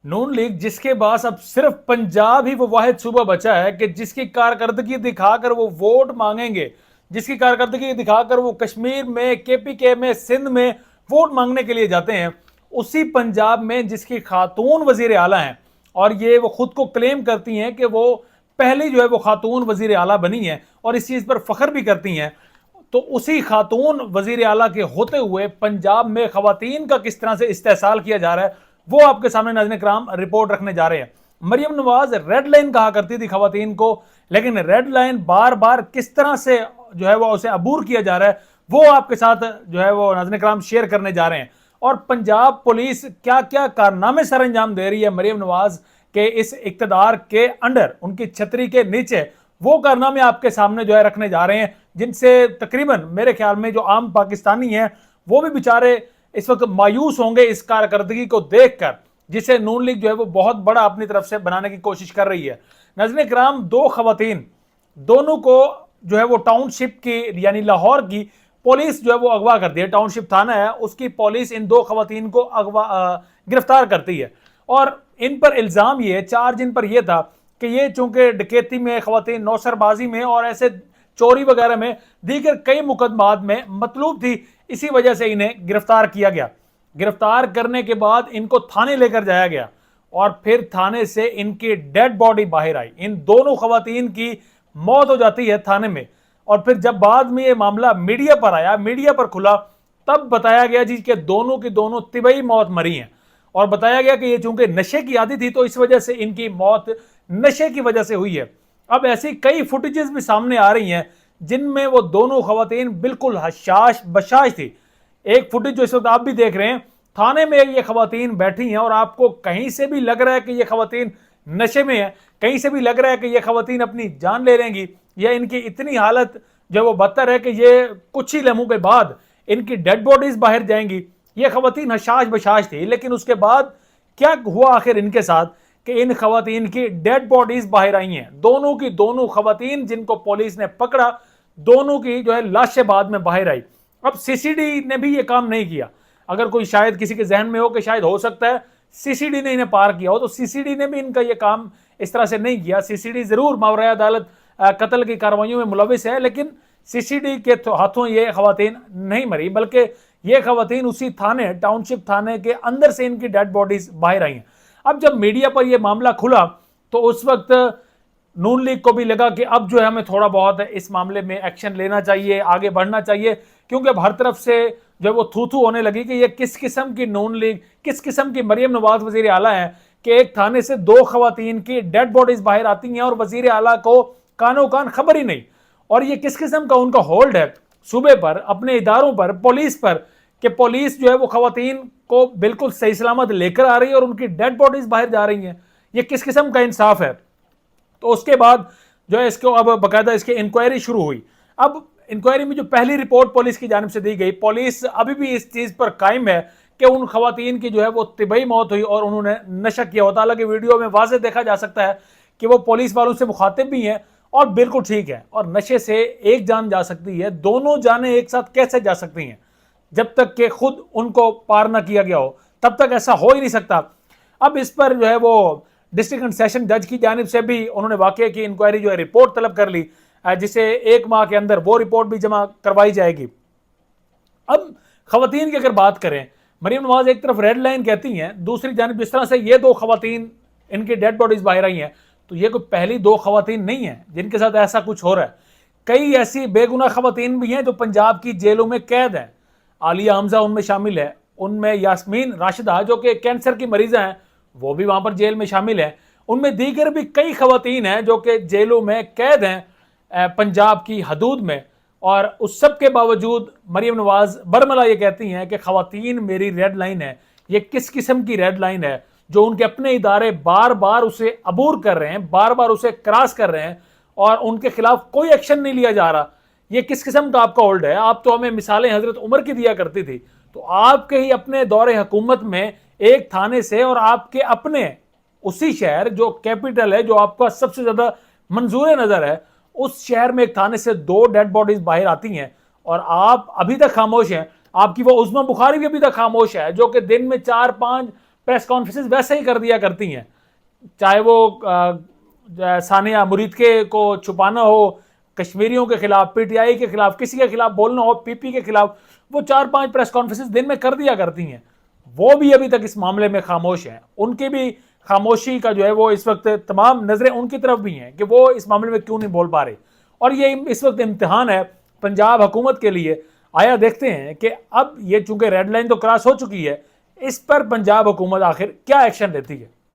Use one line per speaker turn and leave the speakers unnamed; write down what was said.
नून league जिसके पास अब सिर्फ पंजाब ही वो वाहिद सूबा बचा है कि जिसकी कारकर्दगी दिखाकर वो वोट मांगेंगे, जिसकी कारकर्दगी दिखाकर वो कश्मीर में, केपीके में, सिंध में वोट मांगने के लिए जाते हैं, उसी पंजाब में जिसकी खातून वजीर आला हैं और ये वो खुद को क्लेम करती हैं कि वो पहली जो है वो खातून वजीर आला बनी है और इस चीज़ पर फख्र भी करती हैं। तो उसी खातून वजीर आला के होते हुए पंजाब में खवातीन का किस तरह से इस्तेहसाल किया जा रहा है वो आपके सामने नाज़रीन कराम रिपोर्ट रखने जा रहे हैं। मरियम नवाज रेड लाइन कहा करती थी खवातीन को, लेकिन रेड लाइन बार बार किस तरह से जो है वो उसे अबूर किया जा रहा है वो आपके साथ जो है वो नाज़रीन कराम शेयर करने जा रहे हैं। और पंजाब पुलिस क्या क्या कारनामे सर अंजाम दे रही है मरियम नवाज के इस इक्तदार के अंडर, उनकी छतरी के नीचे, वो कारनामे आपके सामने जो है रखने जा रहे हैं, जिनसे तकरीबन मेरे ख्याल में जो आम पाकिस्तानी हैं वो भी बेचारे इस वक्त मायूस होंगे इस कारकर्दगी को देखकर, जिसे नून लीग जो है वो बहुत बड़ा अपनी तरफ से बनाने की कोशिश कर रही है। नाज़रीन किराम, दो खवातीन, दोनों को जो है वो टाउनशिप की यानी लाहौर की पुलिस जो है वो अगवा करती है। टाउनशिप थाना है, उसकी पुलिस इन दो खवातीन को गिरफ्तार करती है और इन पर इल्ज़ाम ये, चार्ज इन पर यह था कि ये चूंकि डकैती में खवातीन, नौसरबाजी में और ऐसे चोरी वगैरह में, दीगर कई मुकदमात में मतलूब थी, इसी वजह से इन्हें गिरफ्तार किया गया। गिरफ्तार करने के बाद इनको थाने लेकर जाया गया और फिर थाने से इनकी डेड बॉडी बाहर आई। इन दोनों खवातीन की मौत हो जाती है थाने में और फिर जब बाद में ये मामला मीडिया पर आया, मीडिया पर खुला, तब बताया गया जी कि दोनों की दोनों तिबई मौत मरी हैं और बताया गया कि ये चूंकि नशे की आदी थी तो इस वजह से इनकी मौत नशे की वजह से हुई है। अब ऐसी कई फुटेजेस भी सामने आ रही हैं जिनमें वो दोनों खवातीन बिल्कुल हशाश बशाश थी। एक फुटेज जो इस वक्त आप भी देख रहे हैं, थाने में ये खवातीन बैठी हैं और आपको कहीं से भी लग रहा है कि ये खवातीन नशे में है, कहीं से भी लग रहा है कि ये खवातीन अपनी जान ले लेंगी या इनकी इतनी हालत जो वो बदतर है कि ये कुछ ही लम्हों के बाद इनकी डेड बॉडीज बाहर जाएंगी। ये खवातीन हशाश बशाश थी, लेकिन उसके बाद क्या हुआ आखिर इनके साथ कि इन खवातीन की डेड बॉडीज बाहर आई हैं। दोनों की दोनों खवातीन जिनको पुलिस ने पकड़ा, दोनों की जो है लाशें बाद में बाहर आई। अब सीसीडी ने भी ये काम नहीं किया। अगर कोई शायद किसी के जहन में हो कि शायद हो सकता है सीसीडी ने इन्हें पार किया हो, तो सीसीडी ने भी इनका ये काम इस तरह से नहीं किया। सीसीडी जरूर मावराए अदालत कत्ल की कार्रवाइयों में मुलविस है, लेकिन सीसीडी के हाथों ये खवातीन नहीं मरी, बल्कि ये खवातीन उसी थाने, टाउनशिप थाने के अंदर से इनकी डेड बॉडीज बाहर आई हैं। अब जब मीडिया पर यह मामला खुला तो उस वक्त नून लीग को भी लगा कि अब जो है हमें थोड़ा बहुत इस मामले में एक्शन लेना चाहिए, आगे बढ़ना चाहिए, क्योंकि अब हर तरफ से जो वो थू थू होने लगी कि ये किस किस्म की नून लीग, किस किस्म की मरियम नवाज वजीर आला है कि एक थाने से दो खवातीन की डेड बॉडीज बाहर आती हैं और वजीर आला को कानो कान खबर ही नहीं। और ये किस किस्म का उनका होल्ड है सूबे पर, अपने इदारों पर, पुलिस पर, कि पुलिस जो है वो खवातीन को बिल्कुल सही सलामत लेकर आ रही है और उनकी डेड बॉडीज बाहर जा रही हैं। ये किस किस्म का इंसाफ है। तो उसके बाद जो है इसको अब बाकायदा इसकी इंक्वायरी शुरू हुई। अब इंक्वायरी में जो पहली रिपोर्ट पुलिस की जानिब से दी गई, पुलिस अभी भी इस चीज़ पर कायम है कि उन खवातीन की जो है वो तिबई मौत हुई और उन्होंने नशा किया होता। हालांकि वीडियो में वाज़ेह देखा जा सकता है कि वो पुलिस वालों से मुखातिब भी हैं और बिल्कुल ठीक है। और नशे से एक जान जा सकती है, दोनों जानें एक साथ कैसे जा सकती हैं? जब तक कि खुद उनको पार ना किया गया हो तब तक ऐसा हो ही नहीं सकता। अब इस पर जो है वो डिस्ट्रिक्ट एंड सेशन जज की जानिब से भी उन्होंने वाकये की इंक्वायरी जो है रिपोर्ट तलब कर ली, जिसे 1 माह के अंदर वो रिपोर्ट भी जमा करवाई जाएगी। अब खवातीन की अगर बात करें, मरियम नवाज एक तरफ रेड लाइन कहती हैं, दूसरी जानिब जिस तरह से ये दो खवातीन इनकी डेड बॉडीज बाहर आई हैं, तो ये कोई पहली दो खवातीन नहीं है जिनके साथ ऐसा कुछ हो रहा है। कई ऐसी बेगुनाह खवातीन भी हैं जो पंजाब की जेलों में कैद हैं। आलिया हमजा उनमें शामिल है, उनमें यास्मीन राशिदा जो कि कैंसर की मरीजा हैं वो भी वहाँ पर जेल में शामिल है, उनमें दीगर भी कई खवातीन हैं जो कि जेलों में कैद हैं पंजाब की हदूद में। और उस सब के बावजूद मरियम नवाज बरमला ये कहती हैं कि खवातीन मेरी रेड लाइन है। ये किस किस्म की रेड लाइन है जो उनके अपने इदारे बार बार उसे अबूर कर रहे हैं, बार बार उसे क्रॉस कर रहे हैं और उनके खिलाफ कोई एक्शन नहीं लिया जा रहा। ये किस किस्म का आपका होल्ड है? आप तो हमें मिसालें हजरत उमर की दिया करती थी, तो आपके ही अपने दौरे हुकूमत में एक थाने से और आपके अपने उसी शहर जो कैपिटल है, जो आपका सबसे ज्यादा मंजूर नजर है, उस शहर में एक थाने से दो डेड बॉडीज बाहर आती हैं और आप अभी तक खामोश हैं। आपकी वो उस्मा बुखारी भी अभी तक खामोश है जो कि दिन में 4-5 प्रेस कॉन्फ्रेंसेस वैसे ही कर दिया करती हैं, चाहे वो सानिया मुरीद के को छुपाना हो, कश्मीरियों के खिलाफ, पीटीआई के खिलाफ, किसी के खिलाफ बोलना हो, पीपी के खिलाफ, वो 4-5 प्रेस कॉन्फ्रेंसेस दिन में कर दिया करती हैं। वो भी अभी तक इस मामले में खामोश हैं। उनकी भी खामोशी का जो है वो इस वक्त तमाम नजरें उनकी तरफ भी हैं कि वो इस मामले में क्यों नहीं बोल पा रहे। और ये इस वक्त इम्तिहान है पंजाब हुकूमत के लिए। आया देखते हैं कि अब ये चूंकि रेड लाइन तो क्रॉस हो चुकी है, इस पर पंजाब हुकूमत आखिर क्या एक्शन लेती है।